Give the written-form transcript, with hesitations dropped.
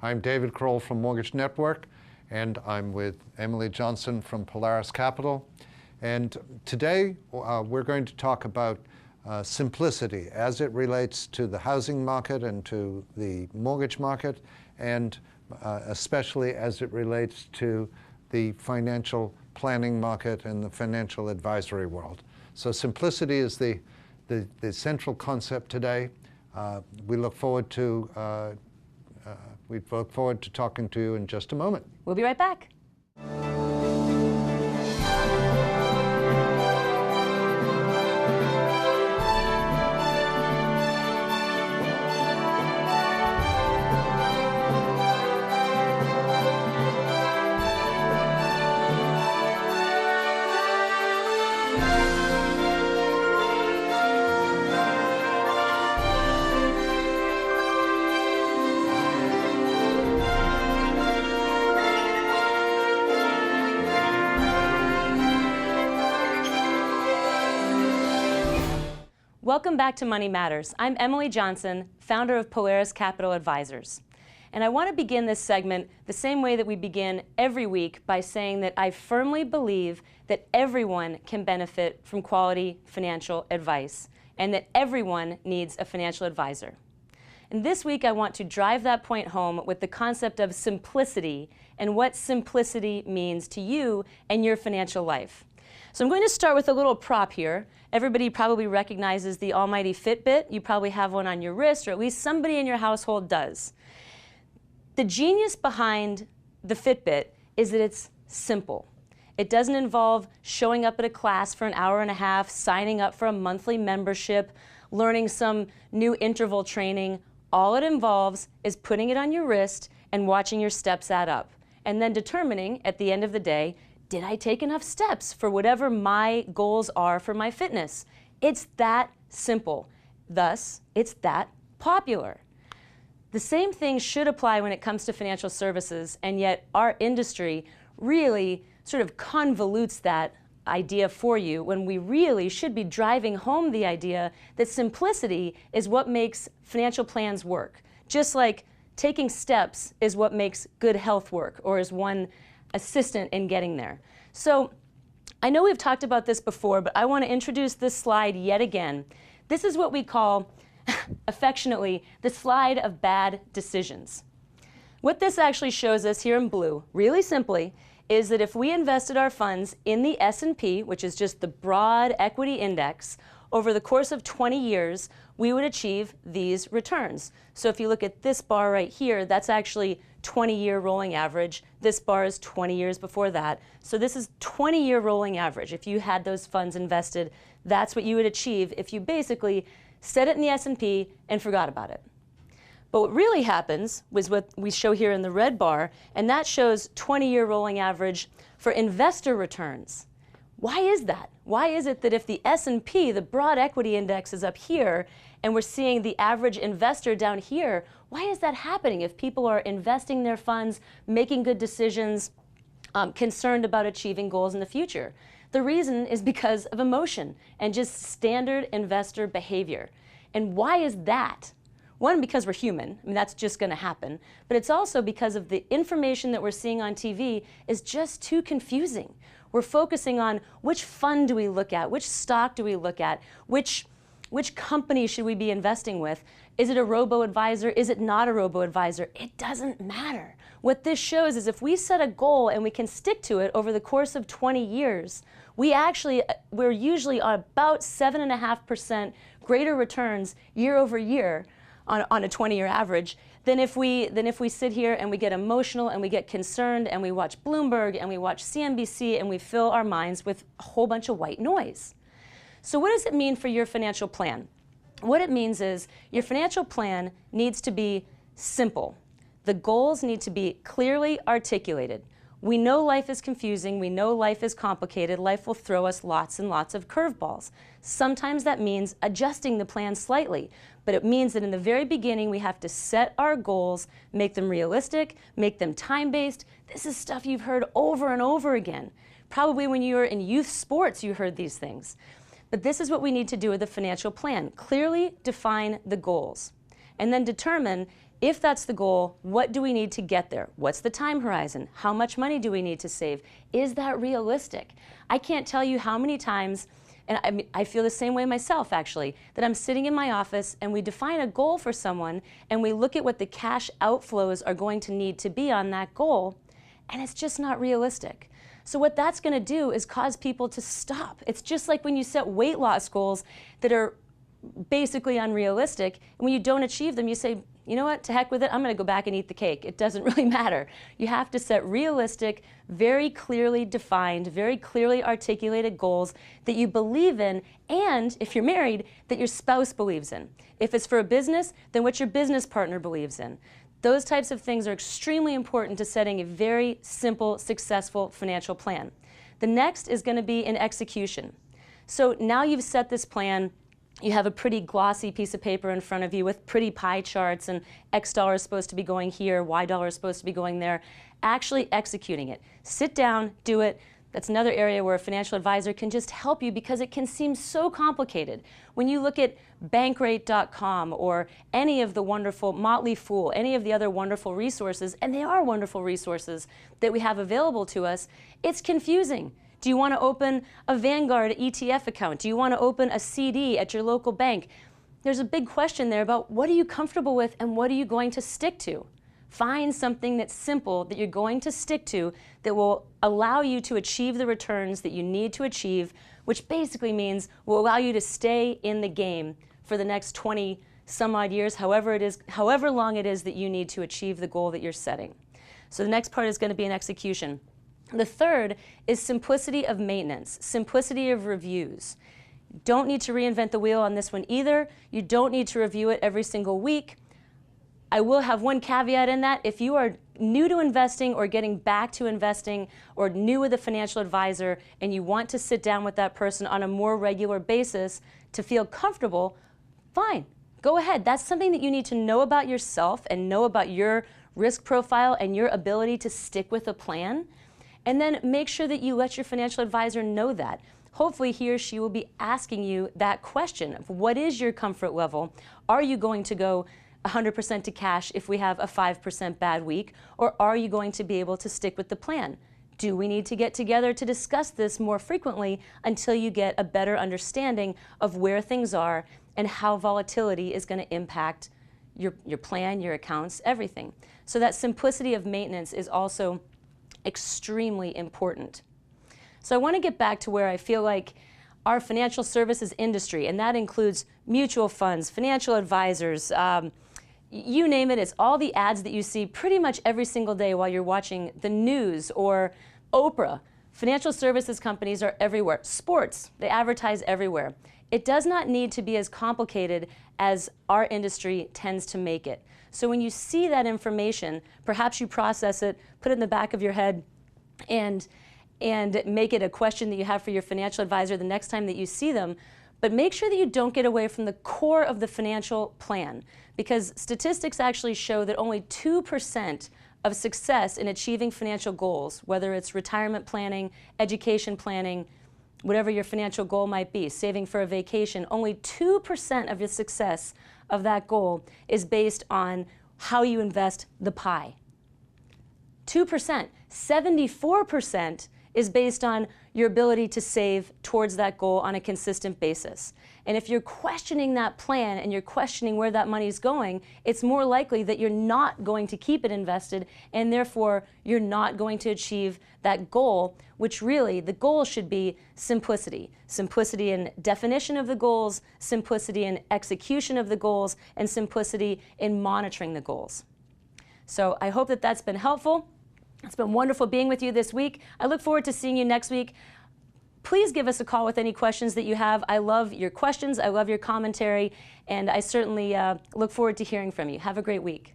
I'm David Kroll from Mortgage Network, and I'm with Emily Johnson from Polaris Capital. And today we're going to talk about simplicity as it relates to the housing market and to the mortgage market, and especially as it relates to the financial planning market and the financial advisory world. So simplicity is the central concept today. We look forward to talking to you in just a moment. We'll be right back. Welcome back to Money Matters. I'm Emily Johnson, founder of Polaris Capital Advisors. And I want to begin this segment the same way that we begin every week by saying that I firmly believe that everyone can benefit from quality financial advice and that everyone needs a financial advisor. And this week I want to drive that point home with the concept of simplicity and what simplicity means to you and your financial life. So I'm going to start with a little prop here. Everybody probably recognizes the almighty Fitbit. You probably have one on your wrist, or at least somebody in your household does. The genius behind the Fitbit is that it's simple. It doesn't involve showing up at a class for an hour and a half, signing up for a monthly membership, learning some new interval training. All it involves is putting it on your wrist and watching your steps add up, and then determining at the end of the day, did I take enough steps for whatever my goals are for my fitness? It's that simple. Thus, it's that popular. The same thing should apply when it comes to financial services, and yet our industry really sort of convolutes that idea for you when we really should be driving home the idea that simplicity is what makes financial plans work. Just like taking steps is what makes good health work, or is one assistant in getting there. So I know we've talked about this before, but I want to introduce this slide yet again. This is what we call, affectionately, the slide of bad decisions. What this actually shows us here in blue, really simply, is that if we invested our funds in the S&P, which is just the broad equity index, over the course of 20 years, we would achieve these returns. So if you look at this bar right here, that's actually 20-year rolling average. This bar is 20 years before that. So this is 20-year rolling average. If you had those funds invested, that's what you would achieve if you basically set it in the S&P and forgot about it. But what really happens was what we show here in the red bar, and that shows 20-year rolling average for investor returns. Why is that? Why is it that if the S&P, the broad equity index, is up here and we're seeing the average investor down here, why is that happening if people are investing their funds, making good decisions, concerned about achieving goals in the future? The reason is because of emotion and just standard investor behavior. And why is that? One, because we're human. I mean, that's just going to happen. But it's also because of the information that we're seeing on TV is just too confusing. We're focusing on which fund do we look at, which stock do we look at, which company should we be investing with? Is it a robo-advisor? Is it not a robo-advisor? It doesn't matter. What this shows is if we set a goal and we can stick to it over the course of 20 years, we're usually on about 7.5% greater returns year over year on a 20-year average than if we sit here and we get emotional and we get concerned and we watch Bloomberg and we watch CNBC and we fill our minds with a whole bunch of white noise. So what does it mean for your financial plan? What it means is your financial plan needs to be simple. The goals need to be clearly articulated. We know life is confusing. We know life is complicated. Life will throw us lots and lots of curveballs. Sometimes that means adjusting the plan slightly, but it means that in the very beginning we have to set our goals, make them realistic, make them time-based. This is stuff you've heard over and over again. Probably when you were in youth sports you heard these things. But this is what we need to do with a financial plan. Clearly define the goals and then determine, If that's the goal, what do we need to get there? What's the time horizon? How much money do we need to save? Is that realistic? I can't tell you how many times, and I feel the same way myself actually, that I'm sitting in my office and we define a goal for someone and we look at what the cash outflows are going to need to be on that goal, and it's just not realistic. So what that's going to do is cause people to stop. It's just like when you set weight loss goals that are basically unrealistic, and when you don't achieve them, you say, you know what, to heck with it, I'm going to go back and eat the cake. It doesn't really matter. You have to set realistic, very clearly defined, very clearly articulated goals that you believe in, and if you're married, that your spouse believes in. If it's for a business, then what your business partner believes in. Those types of things are extremely important to setting a very simple, successful financial plan. The next is going to be in execution. So now you've set this plan. You have a pretty glossy piece of paper in front of you with pretty pie charts and X dollar is supposed to be going here, Y dollar is supposed to be going there. Actually executing it. Sit down, do it. That's another area where a financial advisor can just help you because it can seem so complicated. When you look at Bankrate.com or any of the wonderful Motley Fool, any of the other wonderful resources, and they are wonderful resources that we have available to us, it's confusing. Do you want to open a Vanguard ETF account? Do you want to open a CD at your local bank? There's a big question there about what are you comfortable with and what are you going to stick to? Find something that's simple that you're going to stick to that will allow you to achieve the returns that you need to achieve, which basically means will allow you to stay in the game for the next 20 some odd years, however long it is that you need to achieve the goal that you're setting. So the next part is going to be an execution. The third is simplicity of maintenance, simplicity of reviews. Don't need to reinvent the wheel on this one either. You don't need to review it every single week. I will have one caveat in that. If you are new to investing or getting back to investing or new with a financial advisor and you want to sit down with that person on a more regular basis to feel comfortable, fine, go ahead. That's something that you need to know about yourself and know about your risk profile and your ability to stick with a plan. And then make sure that you let your financial advisor know that. Hopefully he or she will be asking you that question of what is your comfort level? Are you going to go 100% to cash if we have a 5% bad week? Or are you going to be able to stick with the plan? Do we need to get together to discuss this more frequently until you get a better understanding of where things are and how volatility is going to impact your plan, your accounts, everything? So that simplicity of maintenance is also extremely important. So I want to get back to where I feel like our financial services industry, and that includes mutual funds, financial advisors, you name it, it's all the ads that you see pretty much every single day while you're watching the news or Oprah. Financial services companies are everywhere. Sports, they advertise everywhere. It does not need to be as complicated as our industry tends to make it. So when you see that information, perhaps you process it, put it in the back of your head, and make it a question that you have for your financial advisor the next time that you see them. But make sure that you don't get away from the core of the financial plan, because statistics actually show that only 2% of success in achieving financial goals, whether it's retirement planning, education planning, whatever your financial goal might be, saving for a vacation, only 2% of your success of that goal is based on how you invest the pie. 2%. 74% is based on your ability to save towards that goal on a consistent basis. And if you're questioning that plan and you're questioning where that money is going, it's more likely that you're not going to keep it invested, and therefore you're not going to achieve that goal, which really the goal should be simplicity. Simplicity in definition of the goals, simplicity in execution of the goals, and simplicity in monitoring the goals. So I hope that that's been helpful. It's been wonderful being with you this week. I look forward to seeing you next week. Please give us a call with any questions that you have. I love your questions. I love your commentary. And I certainly look forward to hearing from you. Have a great week.